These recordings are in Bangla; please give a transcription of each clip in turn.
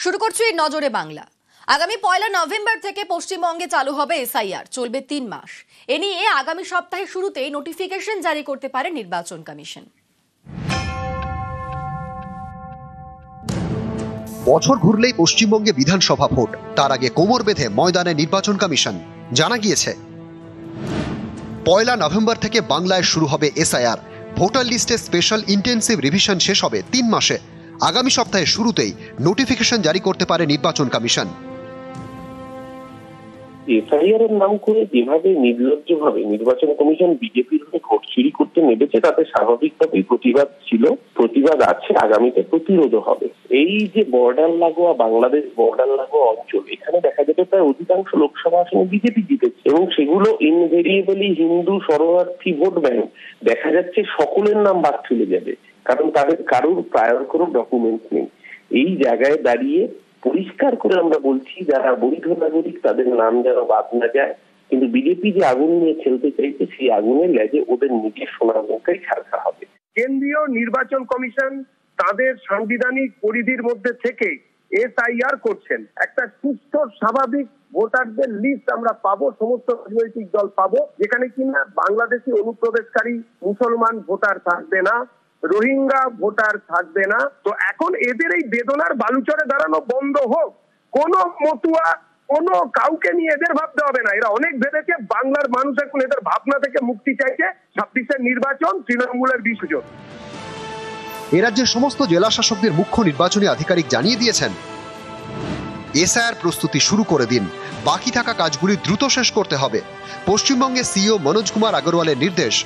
শুরু করছি নজরে বাংলা। আগামী 1 নভেম্বর থেকে পশ্চিমবঙ্গে চালু হবে এসআইআর, চলবে 3 মাস। এ নিয়ে আগামী সপ্তাহের শুরুতেই নোটিফিকেশন জারি করতে পারে নির্বাচন কমিশন। বছর ঘুরলেই পশ্চিমবঙ্গে বিধানসভা ভোট, তার আগে কোমর বেঁধে ময়দানে নির্বাচন কমিশন। জানা গিয়েছে 1 নভেম্বর থেকে বাংলায় শুরু হবে এসআইআর। ভোটার লিস্টে স্পেশাল ইন্টেন্সিভ রিভিশন শেষ হবে 3 মাসে। আগামী সপ্তাহের শুরুতেই নোটিফিকেশন জারি করতে পারে নির্বাচন কমিশন। এসআইআর এর নাম করে যেভাবে নির্লজ্জভাবে নির্বাচন কমিশন বিজেপির হয়ে ভোট চুরি করতে নেমেছে, তাতে স্বাভাবিকভাবেই প্রতিবাদ ছিল, প্রতিবাদ আছে, আগামীতে প্রতিরোধ হবে। এই যে বর্ডার লাগোয়া বাংলাদেশ বর্ডার লাগোয়া অঞ্চল, এখানে দেখা যাবে প্রায় অধিকাংশ লোকসভা আসনে বিজেপি জিতেছে এবং সেগুলো ইনভেরিয়েবলি হিন্দু শরণার্থী ভোট ব্যাংক। দেখা যাচ্ছে সকলের নাম বাদ চলে যাবে, কারণ তাদের কারোর প্রায়র কোনো ডকুমেন্ট নেই। এই জায়গায় দাঁড়িয়ে পরিষ্কার করে আমরা বলছি, যারা বৈধ নাগরিক তাদের নাম যেন বাদ না যায়। কিন্তু বিজেপি যে আগুন নিয়ে খেলতে চাইছে, সেই আগুনের লেগে ওদের নিজের সোনার মুখেই ছাড়তে হবে। কেন্দ্রীয় নির্বাচন কমিশন তাদের সাংবিধানিক পরিধির মধ্যে থেকে এসআইআর করছেন। একটা সুস্থ স্বাভাবিক ভোটারদের লিস্ট আমরা পাবো, সমস্ত রাজনৈতিক দল পাবো, যেখানে কিনা বাংলাদেশি অনুপ্রবেশকারী মুসলমান ভোটার থাকবে না, রোহিঙ্গা ভোটার থাকবে না। তো এখন এদের এই বেদনার বালুচরে দাঁড়ানো বন্ধ হোক। কোন মতুয়া কোন কাউকে নিয়ে এদের ভাবতে হবে না। এরা অনেক ভেবেছে, বাংলার মানুষ এখন এদের ভাবনা থেকে মুক্তি চাইছে। 26-এর নির্বাচন তৃণমূলের বিসর্জন। এ রাজ্যের সমস্ত জেলা শাসকদের মুখ্য নির্বাচনী আধিকারিক জানিয়ে দিয়েছেন, এসআইআর প্রস্তুতি শুরু করে দিন, বাকি থাকা কাজগুলি দ্রুত শেষ করতে হবে। পশ্চিমবঙ্গের সিইও মনোজ কুমার আগরওয়ালের নির্দেশ,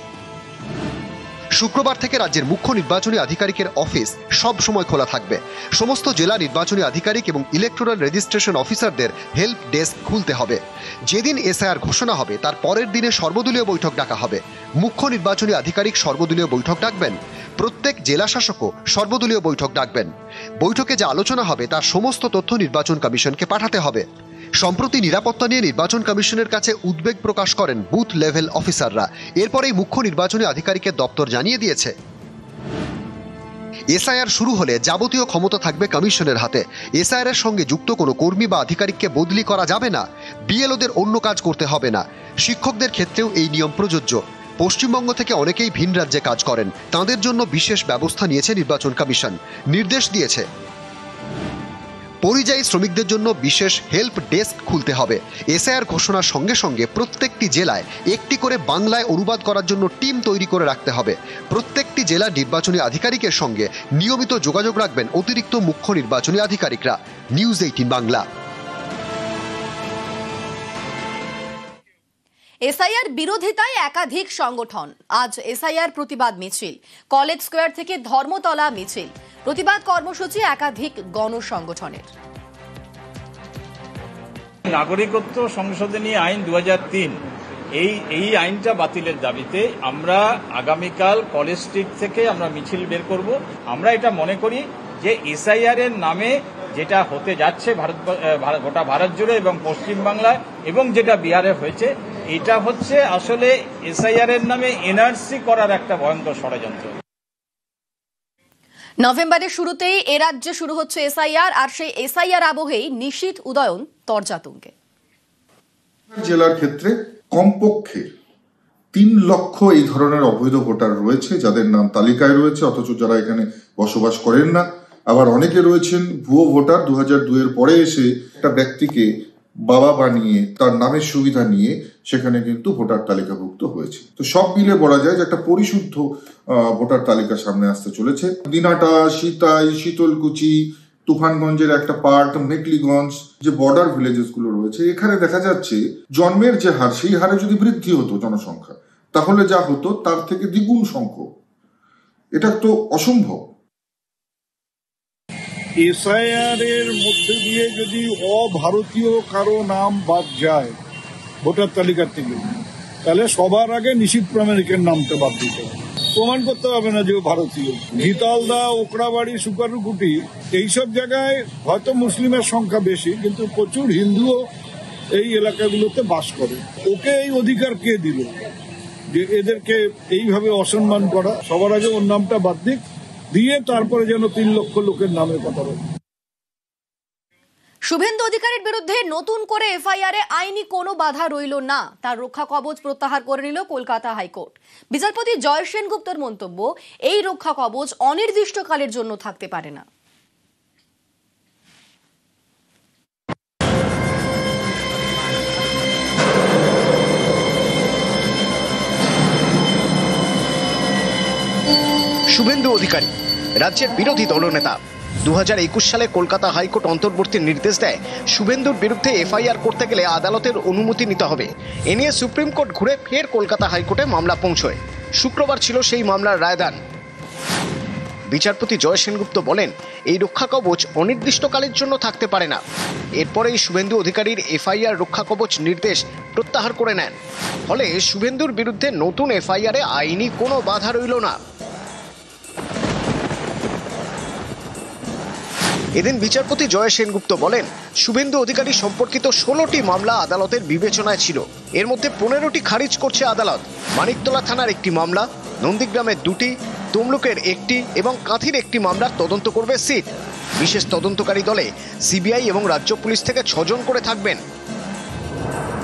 শুক্রবার থেকে রাজ্যের মুখ্য নির্বাচনী আধিকারিকের অফিস সব সময় খোলা থাকবে। সমস্ত জেলা নির্বাচনী আধিকারিক এবং ইলেকটোরাল রেজিস্ট্রেশন অফিসারদের হেল্প ডেস্ক খুলতে হবে। যেদিন এসআইআর ঘোষণা হবে তার পরের দিনে সর্বদলীয় বৈঠক ডাকা হবে। মুখ্য নির্বাচনী আধিকারিক সর্বদলীয় বৈঠক ডাকবেন, প্রত্যেক জেলা শাসকও সর্বদলীয় বৈঠক ডাকবেন। বৈঠকে যা আলোচনা হবে তার সমস্ত তথ্য নির্বাচন কমিশনকে পাঠাতে হবে। সম্প্রতি নিরাপত্তা নিয়ে নির্বাচন কমিশনের কাছে উদ্বেগ প্রকাশ করেন বুথ লেভেল অফিসাররা। এরপরেই মুখ্য নির্বাচনী আধিকারিকের দপ্তর জানিয়ে দিয়েছে, এসআইআর শুরু হলে যাবতীয় ক্ষমতা থাকবে কমিশনের হাতে। এসআইআর এর সঙ্গে যুক্ত কোনো কর্মী বা আধিকারিককে বদলি করা যাবে না। বিএলওদের অন্য কাজ করতে হবে না। শিক্ষকদের ক্ষেত্রেও এই নিয়ম প্রযোজ্য। পশ্চিমবঙ্গ থেকে অনেকেই ভিন রাজ্যে কাজ করেন, তাদের জন্য বিশেষ ব্যবস্থা নিয়েছে নির্বাচন কমিশন। নির্দেশ দিয়েছে, পরিযায়ী শ্রমিকদের জন্য বিশেষ হেল্প ডেস্ক খুলতে হবে। এসআইআর ঘোষণার সঙ্গে সঙ্গে প্রত্যেকটি জেলায় একটি করে বাংলায় অনুবাদ করার জন্য টিম তৈরি করে রাখতে হবে। প্রত্যেকটি জেলা নির্বাচনী আধিকারিকের সঙ্গে নিয়মিত যোগাযোগ রাখবেন অতিরিক্ত মুখ্য নির্বাচনী আধিকারিকরা। নিউজ 18 বাংলা। এসআইআর বিরোধিতায় একাধিক সংগঠন। আজ এসআইআর প্রতিবাদ মিছিল, কলেজ স্কোয়ার থেকে ধর্মতলা মিছিল। প্রতিবাদ কর্মসূচি একাধিক গণসংগঠনের। নাগরিকত্ব সংশোধনী আইন 2003, এই আইনটা বাতিলের দাবিতে আমরা আগামীকাল কলেজ স্ট্রিট থেকে আমরা মিছিল বের করব। আমরা এটা মনে করি যে এসআইআর এর নামে যেটা হতে যাচ্ছে গোটা ভারত জুড়ে এবং পশ্চিমবাংলায় এবং যেটা বিহারে হয়েছে, এটা হচ্ছে আসলে এসআইআর এর নামে এনআরসি করার একটা ভয়ঙ্কর ষড়যন্ত্র। নভেম্বরের শুরুতেই এ রাজ্যে শুরু হচ্ছে এসআইআর, আর সেই এসআইআর আবহেই নিশীথ উদয়ন তর্জাতুঙ্গে। জেলার ক্ষেত্রে কমপক্ষে 3 লক্ষ এই ধরনের অবৈধ ভোটার রয়েছে, যাদের নাম তালিকায় রয়েছে অথচ যারা এখানে বসবাস করেন না। আবার অনেকে রয়েছেন ভুয়ো ভোটার, 2002-এর পরে এসে একটা ব্যক্তিকে বাবা বানিয়ে তার নামের সুবিধা নিয়ে সেখানে কিন্তু ভোটার তালিকাভুক্ত হয়েছে। তো সব মিলে বলা যায় যে একটা পরিশুদ্ধ ভোটার তালিকা সামনে আসতে চলেছে। দিনাটা, সীতাই, শীতলকুচি, তুফানগঞ্জের একটা পার্ট, মেকলিগঞ্জ, যে বর্ডার ভিলেজেস গুলো রয়েছে, এখানে দেখা যাচ্ছে জন্মের যে হার, সেই হারে যদি বৃদ্ধি হতো জনসংখ্যা, তাহলে যা হতো তার থেকে দ্বিগুণ সংখ্যক। এটা তো অসম্ভব। এসআইআর এর মধ্যে দিয়ে যদি অভারতীয় কারো নাম বাদ যায় ভোটার তালিকার থেকে, তাহলে সবার আগে নিশীথ প্রামাণিকের নামটা বাদ দিতে হবে। প্রমাণ করতে হবে না যে ভারতীয়। ঘিতালদা, ওকড়াবাড়ি, সুকারুকুটি, এইসব জায়গায় হয়তো মুসলিমের সংখ্যা বেশি, কিন্তু প্রচুর হিন্দুও এই এলাকাগুলোতে বাস করে। ওকে এই অধিকার কে দিল যে এদেরকে এইভাবে অসম্মান করা? সবার আগে ওর নামটা বাদ দিক, দিয়ে তারপরে যেন 3 লক্ষ লোকের নামের কথা বলে। শুভেন্দু অধিকারীর বিরুদ্ধে নতুন করে এফআইআরে আইনি কোনো বাধা রইল না, তার রক্ষা কবচ প্রত্যাহার করে নিল কলকাতা হাইকোর্ট। বিচারপতি জয় সেনগুপ্তের মন্তব্য, এই রক্ষা কবচ অনির্দিষ্টকালের জন্য থাকতে পারে না। শুভেন্দু অধিকারী রাজ্যের বিরোধী দলনেতা। 2021 সালে কলকাতা হাইকোর্ট অন্তর্বর্তী নির্দেশ দেয়, শুভেন্দুর বিরুদ্ধে এফআইআর করতে গেলে আদালতের অনুমতি নিতে হবে। এ নিয়ে সুপ্রিম কোর্ট ঘুরে ফের কলকাতা হাইকোর্টে মামলা পৌঁছয়। শুক্রবার ছিল সেই মামলার রায়দান। বিচারপতি জয় সেনগুপ্ত বলেন, এই রক্ষা কবচ অনির্দিষ্টকালের জন্য থাকতে পারে না। এরপরেই শুভেন্দু অধিকারীর এফআইআর রক্ষা কবচ নির্দেশ প্রত্যাহার করে নেন। ফলে শুভেন্দুর বিরুদ্ধে নতুন এফআইআরে আইনি কোনো বাধা রইল না। এদিন বিচারপতি জয় সেনগুপ্ত বলেন, শুভেন্দু অধিকারী সম্পর্কিত 16টি মামলা আদালতের বিবেচনায় ছিল। এর মধ্যে 15টি খারিজ করছে আদালত। মানিকতলা থানার একটি মামলা, নন্দীগ্রামের 2টি, তমলুকের 1টি এবং কাঁথির 1টি মামলার তদন্ত করবে সিট। বিশেষ তদন্তকারী দলে সিবিআই এবং রাজ্য পুলিশ থেকে 6 জন করে থাকবেন।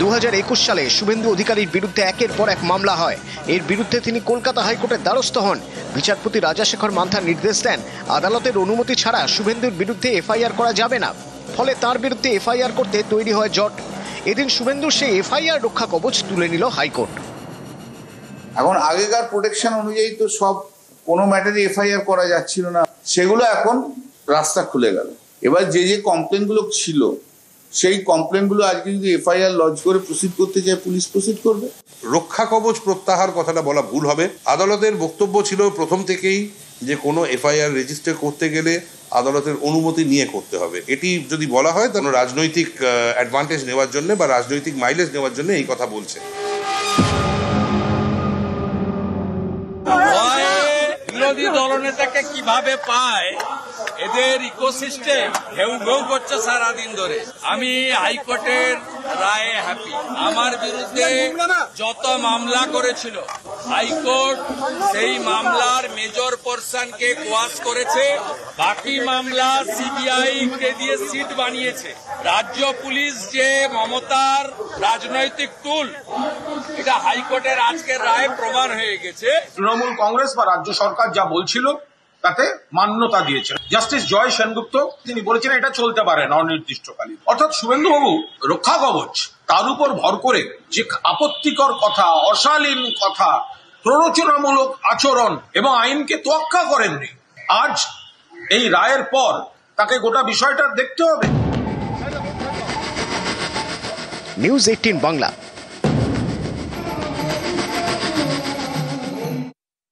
2021 সালে শুভেন্দু অধিকারীর বিরুদ্ধে একের পর এক মামলা হয়। এর বিরুদ্ধে তিনি কলকাতা হাইকোর্টের দ্বারস্থ হন। বিচারপতি রাজাশেখর মান্থা নির্দেশ দেন, আদালতের অনুমতি ছাড়া শুভেন্দুর বিরুদ্ধে এফআইআর করা যাবে না। ফলে তার বিরুদ্ধে এফআইআর করতে তৈরি হয় জট। এদিন শুভেন্দুর সেই এফআইআর রক্ষা কবচ তুলে নিল হাইকোর্ট। এখন আগেকার প্রোটেকশন অনুযায়ী তো সব কোনো ম্যাটারে এফআইআর করা যাচ্ছিল না, সেগুলো এখন রাস্তা খুলে গেল। এবার যে যে কমপ্লেনগুলো ছিল, সেই কমপ্লেনগুলো আজকে যদি এফআইআর লজ করে প্রসিড করতে চায়, পুলিশ প্রসিড করবে। রক্ষা কবচ প্রত্যাহার কথাটা বলা ভুল হবে। আদালতের বক্তব্য ছিল প্রথম থেকেই যে কোনো এফআইআর রেজিস্টার করতে গেলে আদালতের অনুমতি নিয়ে করতে হবে। এটি যদি বলা হয় তাহলে রাজনৈতিক অ্যাডভান্টেজ নেওয়ার জন্য বা রাজনৈতিক মাইলেজ নেওয়ার জন্য এই কথা বলছে। বিরোধী দলনেতাকে কিভাবে পায়, এদের ইকোসিস্টেম ঘেউ ঘেউ করছে সারাদিন ধরে। আমি হাইকোর্টের রায়ে হ্যাপি। আমার বিরুদ্ধে যত মামলা করেছিল হাইকোর্ট সেই মামলার মেজর পোরশনকে কোয়াশ করেছে। বাকি মামলা সিবিআই কে দিয়ে সিট বানিয়েছে। রাজ্য পুলিশ যে মমতার রাজনৈতিক টুল, এটা হাইকোর্টের আজকের রায়ে প্রমাণ হয়ে গেছে। তৃণমূল কংগ্রেস বা রাজ্য সরকার যা বলছিল তাতে মান্যতা দিয়েছেন। জাস্টিস জয় সেনগুপ্ত তিনি বলেছেন এটা চলতে পারে না অনির্দিষ্টকালীন। অর্থাৎ শুভেন্দুবাবু রক্ষা কবচ তার উপর ভর করে যে আপত্তিকর কথা, অশালীন কথা, প্ররোচনামূলক আচরণ এবং আইনকে তোয়াক্কা করেননি, আজ এই রায়ের পর তাকে গোটা বিষয়টা দেখতে হবে। নিউজ 18 বাংলা।